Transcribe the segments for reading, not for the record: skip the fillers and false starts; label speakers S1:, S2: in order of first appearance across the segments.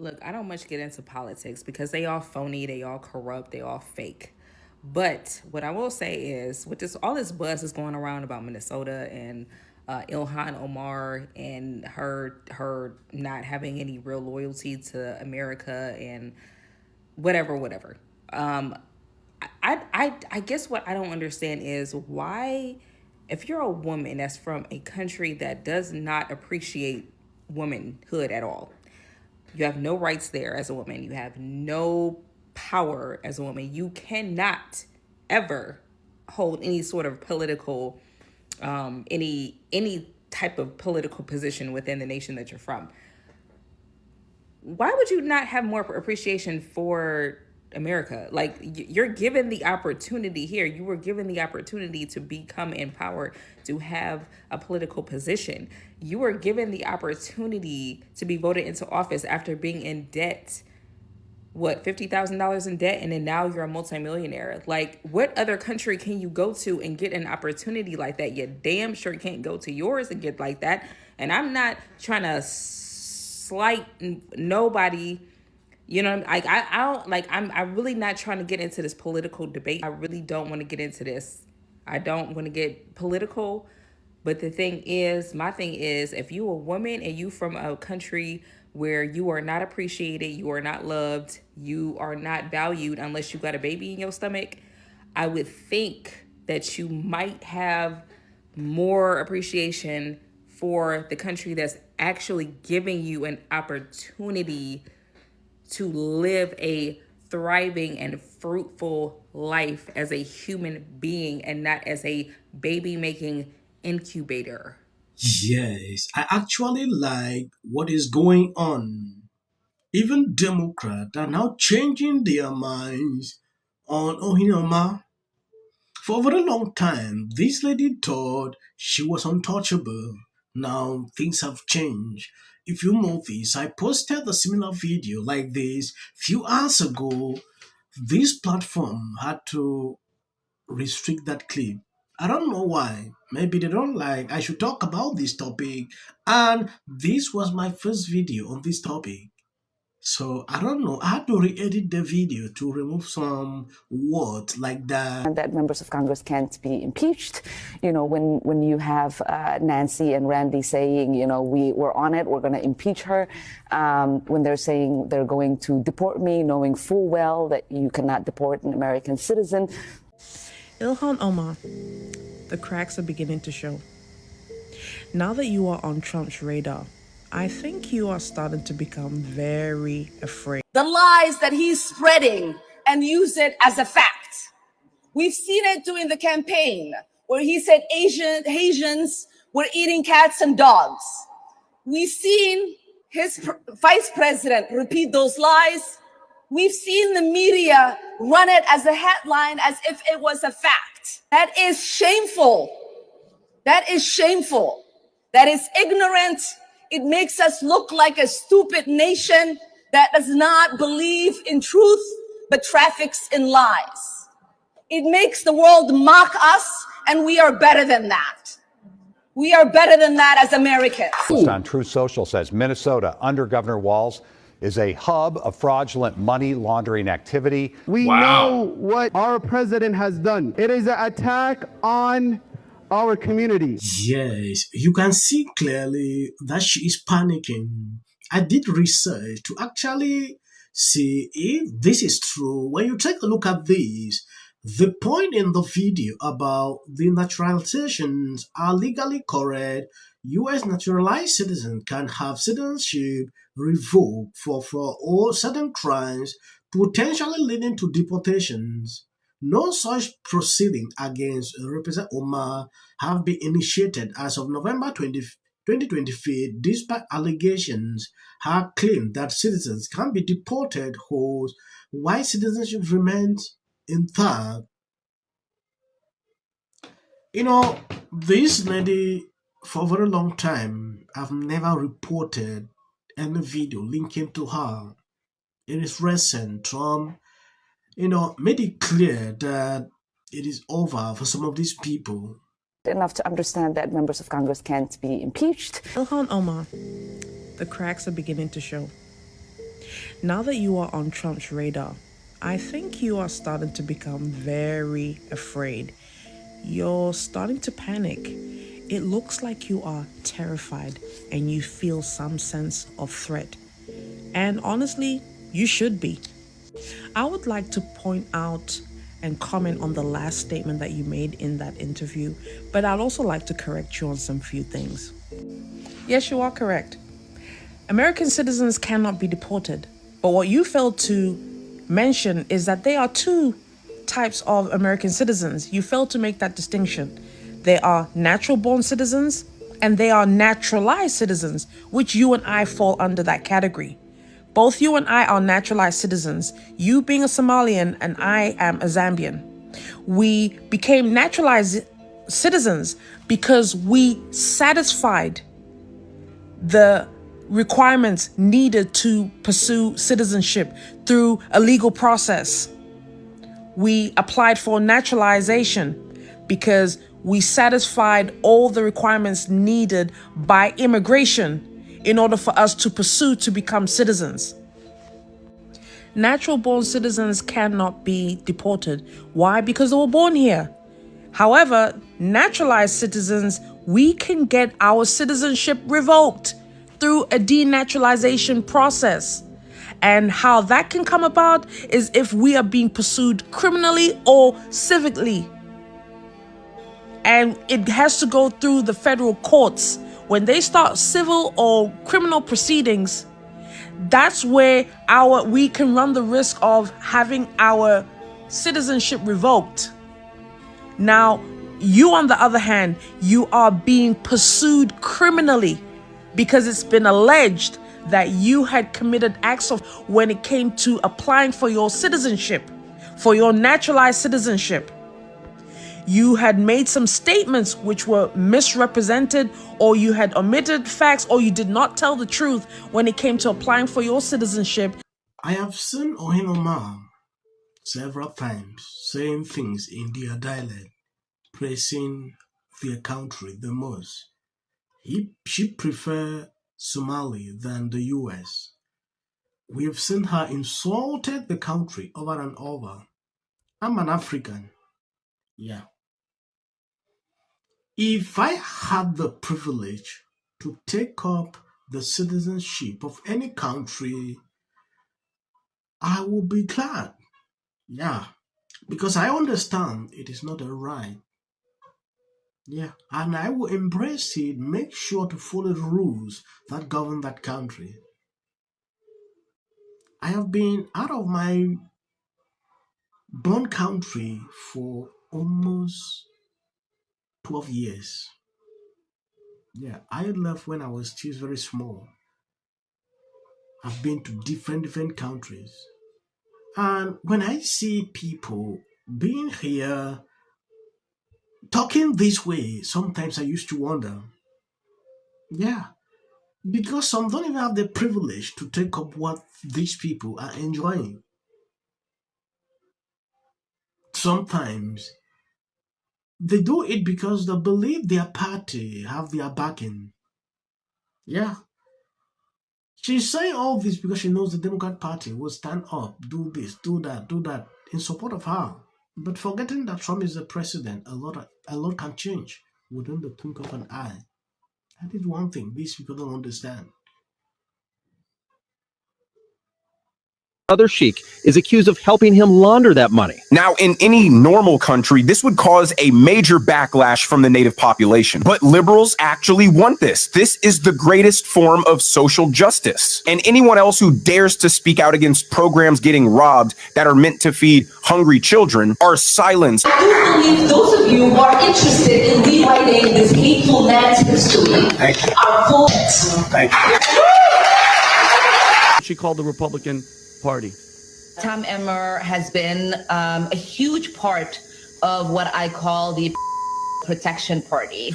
S1: Look, I don't much get into politics because they all phony, they all corrupt, they all fake. But what I will say is, with this, all this buzz is going around about Minnesota and IIhan Omar and her not having any real loyalty to America and whatever. Um, I guess what I don't understand is why, if you're a woman that's from a country that does not appreciate womanhood at all, you have no rights there as a woman. You have no power as a woman. You cannot ever hold any sort of political, any type of political position within the nation that you're from. Why would you not have more appreciation for America? Like, you're given the opportunity here. You were given the opportunity to become empowered, to have a political position. You were given the opportunity to be voted into office after being in debt. What, $50,000 in debt, and then now you're a multimillionaire. Like, what other country can you go to and get an opportunity like that? You damn sure can't go to yours and get like that. And I'm not trying to slight nobody. You know, like I don't like. I'm really not trying to get into this political debate. I really don't want to get into this. I don't want to get political. But the thing is, my thing is, if you a woman and you from a country where you are not appreciated, you are not loved, you are not valued unless you got a baby in your stomach, I would think that you might have more appreciation for the country that's actually giving you an opportunity to live a thriving and fruitful life as a human being and not as a baby making incubator.
S2: Yes, I actually like what is going on. Even Democrats are now changing their minds on Ohinoma. For a very long time, this lady thought she was untouchable. Now things have changed. If you notice, I posted a similar video like this few hours ago. This platform had to restrict that clip. I don't know why. Maybe they don't like I should talk about this topic. And this was my first video on this topic. So I don't know. I had to re-edit the video to remove some words like that.
S3: And that members of Congress can't be impeached. You know, when you have Nancy and Randy saying, you know, we're on it, we're going to impeach her. When they're saying they're going to deport me, knowing full well that you cannot deport an American citizen.
S4: IIhan Omar, the cracks are beginning to show. Now that you are on Trump's radar, I think you are starting to become very afraid.
S5: The lies that he's spreading and use it as a fact. We've seen it during the campaign where he said Asians were eating cats and dogs. We've seen his vice president repeat those lies. We've seen the media run it as a headline as if it was a fact. That is shameful. That is shameful. That is ignorant. It makes us look like a stupid nation that does not believe in truth, but traffics in lies. It makes the world mock us, and we are better than that. We are better than that as Americans.
S6: On Truth Social says Minnesota, under Governor Walz, is a hub of fraudulent money laundering activity.
S7: We know what our president has done. It is an attack on our community.
S2: Yes, you can see clearly that she is panicking. I did research to actually see if this is true. When you take a look at this, the point in the video about the naturalizations are legally correct. U.S. naturalized citizens can have citizenship revoked for all certain crimes, potentially leading to deportations. No such proceeding against Representative Omar have been initiated as of November 2025, despite allegations have claimed that citizens can be deported while citizenship remains intact. You know, this lady, for a very long time, I've never reported any video linking to her. It is recent. Trump made it clear that it is over for some of these people.
S3: Enough to understand that members of Congress can't be impeached.
S4: IIhan Omar, the cracks are beginning to show. Now that you are on Trump's radar, I think you are starting to become very afraid. You're starting to panic. It looks like you are terrified and you feel some sense of threat. And honestly, you should be. I would like to point out and comment on the last statement that you made in that interview, but I'd also like to correct you on some few things. Yes, you are correct. American citizens cannot be deported, but what you failed to mention is that there are two types of American citizens. You failed to make that distinction. There are natural-born citizens and they are naturalized citizens, which you and I fall under that category. Both you and I are naturalized citizens, you being a Somalian and I am a Zambian. We became naturalized citizens because we satisfied the requirements needed to pursue citizenship through a legal process. We applied for naturalization because we satisfied all the requirements needed by immigration in order for us to pursue to become citizens. Natural-born citizens cannot be deported. Why? Because they were born here. However, naturalized citizens, we can get our citizenship revoked through a denaturalization process. And how that can come about is if we are being pursued criminally or civically. And it has to go through the federal courts. When they start civil or criminal proceedings, that's where we can run the risk of having our citizenship revoked. Now, you on the other hand, you are being pursued criminally because it's been alleged that you had committed acts of when it came to applying for your citizenship, for your naturalized citizenship. You had made some statements which were misrepresented, or you had omitted facts, or you did not tell the truth when it came to applying for your citizenship.
S2: I have seen IIhan Omar several times saying things in their dialect, praising their country the most. She prefers Somali than the US. We have seen her insulted the country over and over. I'm an African. Yeah. If I had the privilege to take up the citizenship of any country, I would be glad. Yeah. Because I understand it is not a right. Yeah. And I will embrace it, make sure to follow the rules that govern that country. I have been out of my born country for almost 12 years. Yeah, I left when I was still very small. I've been to different countries. And when I see people being here, talking this way, sometimes I used to wonder. Yeah, because some don't even have the privilege to take up what these people are enjoying. Sometimes they do it because they believe their party have their backing. Yeah. She's saying all this because she knows the Democrat Party will stand up, do this, do that, in support of her. But forgetting that Trump is the president, a lot can change within the twinkle of an eye. That is one thing these people don't understand.
S8: Other sheik is accused of helping him launder that money.
S9: Now, in any normal country, this would cause a major backlash from the native population. But liberals actually want this. This is the greatest form of social justice. And anyone else who dares to speak out against programs getting robbed that are meant to feed hungry children are silenced.
S5: I do believe those of you who are interested in rewriting this hateful man's history are fools.
S8: Thank you. She called the Republican Party.
S10: Tom Emmer has been a huge part of what I call the protection party.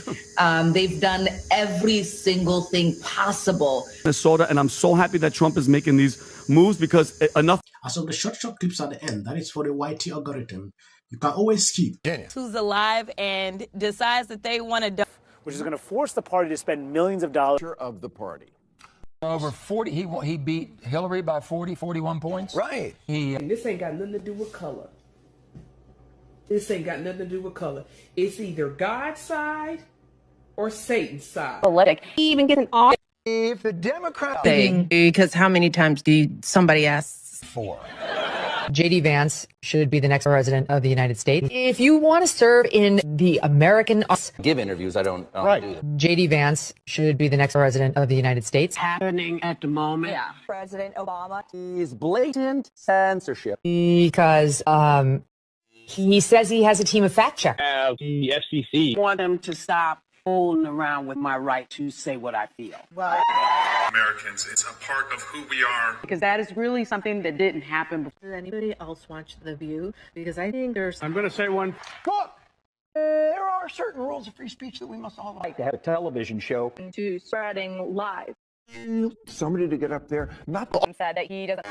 S10: They've done every single thing possible.
S8: Minnesota, and I'm so happy that Trump is making these moves because enough.
S2: As of the short clips at the end, that is for the YT algorithm. You can always skip.
S11: Who's alive and decides that they want to,
S12: which is going to force the party to spend millions of dollars
S6: of the party.
S12: Over 40, he beat Hillary by 41 points.
S13: Right.
S14: And this ain't got nothing to do with color. This ain't got nothing to do with color. It's either God's side or Satan's side.
S15: He even gets an off.
S13: If the Democrats...
S16: Because how many times do somebody asks?
S12: 4.
S17: J.D. Vance should be the next president of the United States. If you want to serve in the American...
S13: Give interviews, I don't do that.
S17: J.D. Vance should be the next president of the United States.
S14: Happening at the moment.
S15: Yeah. President Obama.
S8: Is blatant censorship.
S17: Because he says he has a team of fact checkers.
S8: The FCC.
S14: Want them to stop fooling around with my right to say what I feel.
S15: Well,
S18: Americans, it's a part of who we are.
S14: Because that is really something that didn't happen before.
S16: Does anybody else watch The View? Because I think there's...
S7: I'm going to say one.
S13: Look, there are certain rules of free speech that we must all like.
S8: To have a television show.
S15: to spreading lies.
S13: Somebody to get up there, not
S15: Said that he doesn't.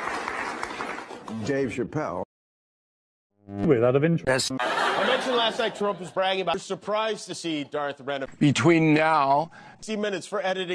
S13: Dave Chappelle.
S8: Without of interest.
S19: I mentioned last night Trump was bragging about. Surprised to see Darth Renner.
S13: Between now...
S19: 60 minutes for editing.